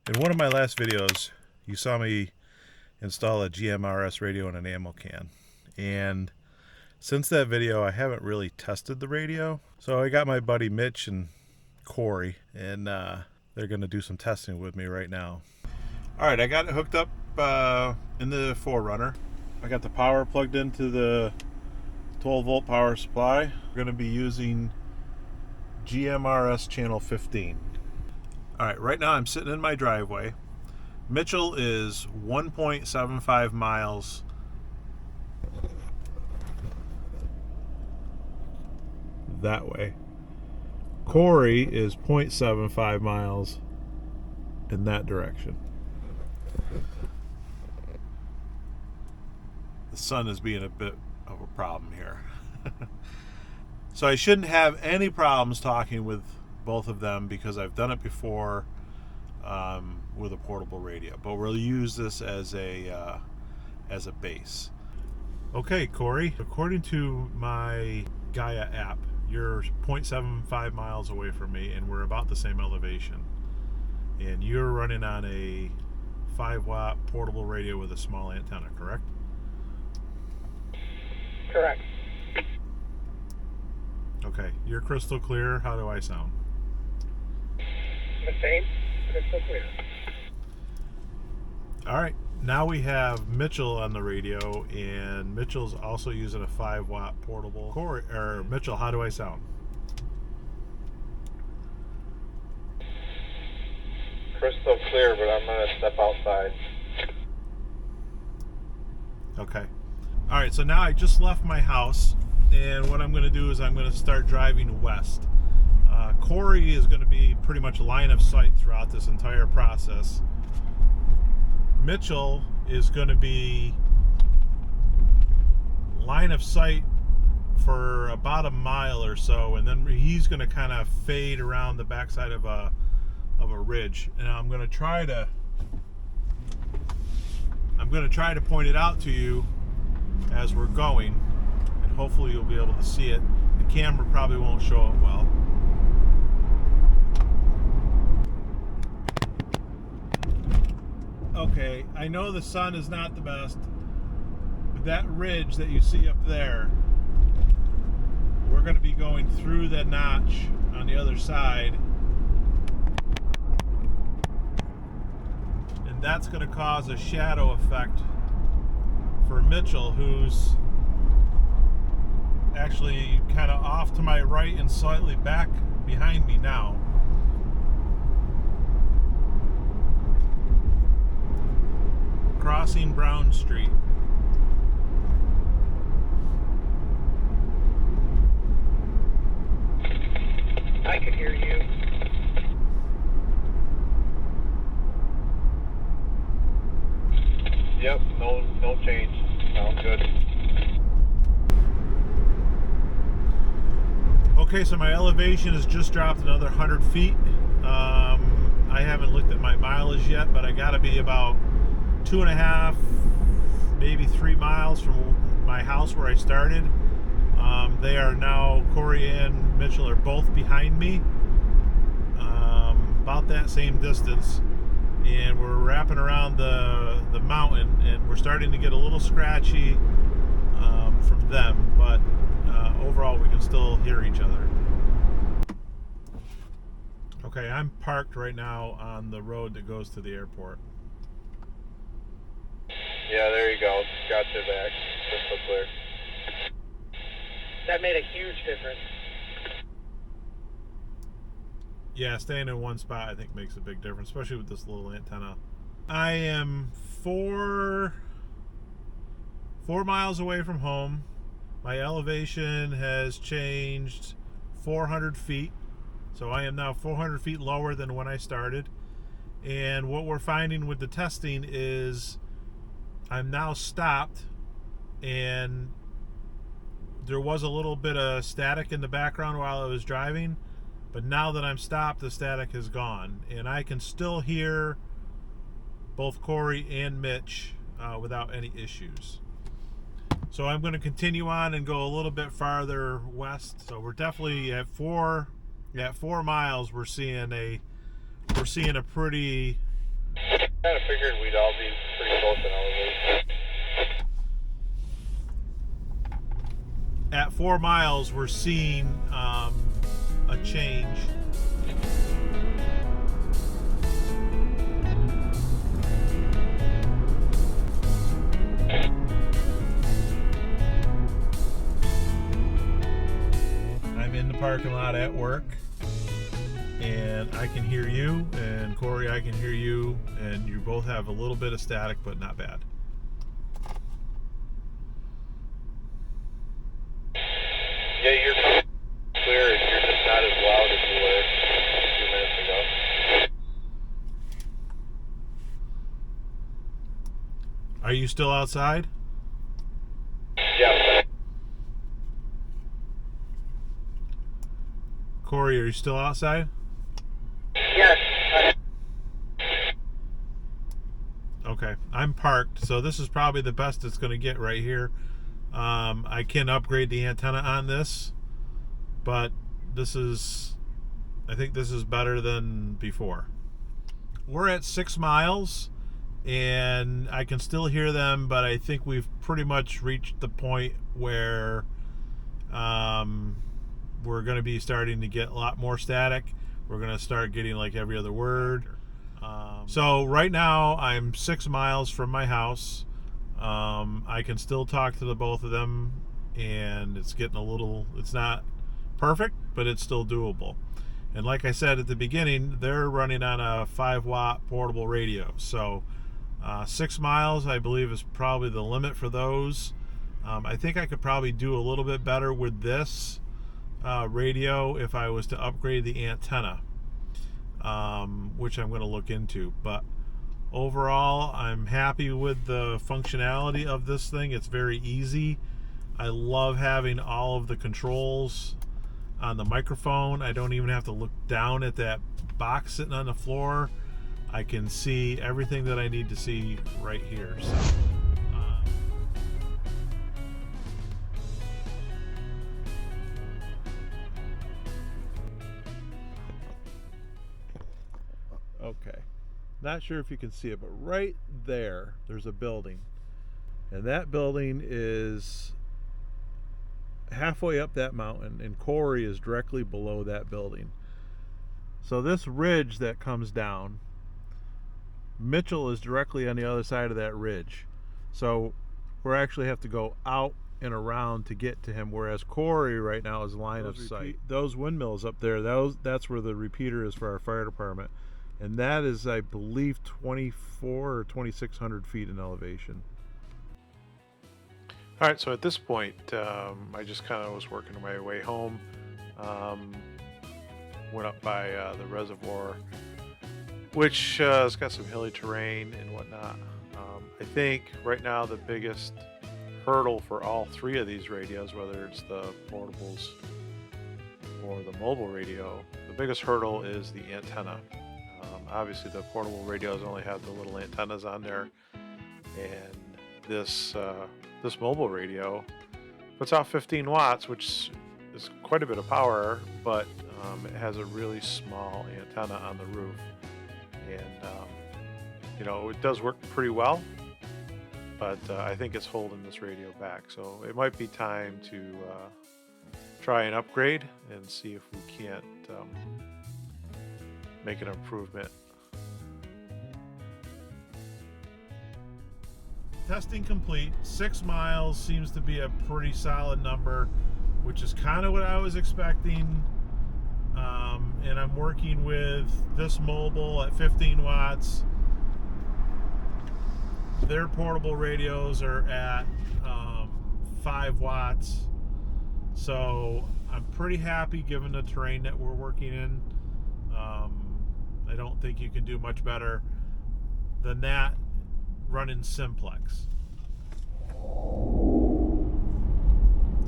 In one of my last videos, you saw me install a GMRS radio in an ammo can. And since that video, I haven't really tested the radio. So I got my buddy Mitch and Corey, and they're going to do some testing with me right now. All right, I got it hooked up in the 4Runner. I got the power plugged into the 12-volt power supply. We're going to be using GMRS channel 15. All right, right now I'm sitting in my driveway. Mitchell is 1.75 miles that way. Corey is 0.75 miles in that direction. The sun is being a bit of a problem here. So I shouldn't have any problems talking with both of them because I've done it before with a portable radio. But we'll use this as a base. Okay, Corey, according to my Gaia app, you're 0.75 miles away from me, and we're about the same elevation. And you're running on a 5-watt portable radio with a small antenna, correct? Correct. Okay, you're crystal clear. How do I sound? The same, crystal clear. All right, now we have Mitchell on the radio, and Mitchell's also using a 5-watt portable. Corey, or Mitchell, how do I sound? Crystal clear, but I'm going to step outside. Okay. All right, so now I just left my house, and what I'm going to do is I'm going to start driving west. Corey is going to be pretty much line of sight throughout this entire process. Mitchell is going to be line of sight for about a mile or so, and then he's going to kind of fade around the backside of a ridge. And I'm going to try to point it out to you as we're going, and hopefully you'll be able to see it. The camera probably won't show it well. Okay, I know the sun is not the best, but that ridge that you see up there, we're going to be going through that notch on the other side, and that's going to cause a shadow effect for Mitchell, who's actually kind of off to my right and slightly back behind me now. Crossing Brown Street. I could hear you. Yep, no change. Sounds good. Okay, so my elevation has just dropped another 100 feet. I haven't looked at my mileage yet, but I gotta be about 2.5, maybe 3 miles from my house where I started. They are now, Corey and Mitchell are both behind me, about that same distance, and we're wrapping around the mountain, and we're starting to get a little scratchy from them, but overall we can still hear each other. Okay, I'm parked right now on the road that goes to the airport. Yeah, there you go. Got you back. Crystal clear. That made a huge difference. Yeah, staying in one spot I think makes a big difference, especially with this little antenna. I am 4 miles away from home. My elevation has changed 400 feet. So I am now 400 feet lower than when I started. And what we're finding with the testing is I'm now stopped, and there was a little bit of static in the background while I was driving, but now that I'm stopped, the static is gone, and I can still hear both Corey and Mitch without any issues. So I'm going to continue on and go a little bit farther west. So we're definitely at 4 miles. We're seeing a pretty Kind of figured we'd all be pretty close in elevation. At 4 miles, we're seeing a change. I'm in the parking lot at work, and I can hear you, and Corey, I can hear you, and you both have a little bit of static, but not bad. Yeah, you're clear. You're just not as loud as you were a few minutes ago. Are you still outside? Yeah. Corey, are you still outside? Yes. Okay, I'm parked, so this is probably the best it's going to get right here. I can upgrade the antenna on this, but I think this is better than before. We're at 6 miles, and I can still hear them, but I think we've pretty much reached the point where we're going to be starting to get a lot more static. We're going to start getting like every other word. So right now I'm 6 miles from my house. I can still talk to the both of them, and it's not perfect, but it's still doable. And like I said at the beginning, they're running on a 5-watt portable radio. So 6 miles, I believe, is probably the limit for those. I think I could probably do a little bit better with this radio if I was to upgrade the antenna, which I'm going to look into. But overall, I'm happy with the functionality of this thing. It's very easy. I love having all of the controls on the microphone. I don't even have to look down at that box sitting on the floor. I can see everything that I need to see right here. So, okay. Not sure if you can see it, but right there's a building. And that building is halfway up that mountain, and Corey is directly below that building. So this ridge that comes down, Mitchell is directly on the other side of that ridge. So we actually have to go out and around to get to him, whereas Corey right now is line of sight. Those windmills up there, that's where the repeater is for our fire department. And that is, I believe, 24 or 2,600 feet in elevation. All right, so at this point, I just kind of was working my way home. Went up by the reservoir, which has got some hilly terrain and whatnot. I think right now the biggest hurdle for all three of these radios, whether it's the portables or the mobile radio, the biggest hurdle is the antenna. Obviously, the portable radios only have the little antennas on there, and this mobile radio puts out 15 watts, which is quite a bit of power, but it has a really small antenna on the roof, and it does work pretty well, but I think it's holding this radio back. So it might be time to try an upgrade and see if we can't make an improvement. Testing complete. 6 miles seems to be a pretty solid number, which is kind of what I was expecting. And I'm working with this mobile at 15 watts. Their portable radios are at 5 watts. So I'm pretty happy given the terrain that we're working in. I don't think you can do much better than that running simplex.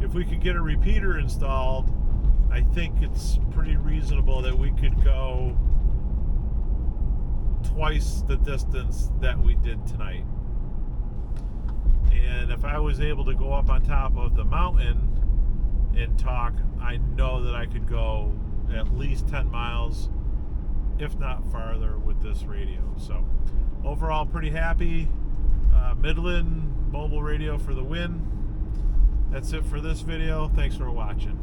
If we could get a repeater installed, I think it's pretty reasonable that we could go twice the distance that we did tonight. And if I was able to go up on top of the mountain and talk, I know that I could go at least 10 miles if not farther, with this radio. So overall, pretty happy. Midland mobile radio for the win. That's it for this video. Thanks for watching.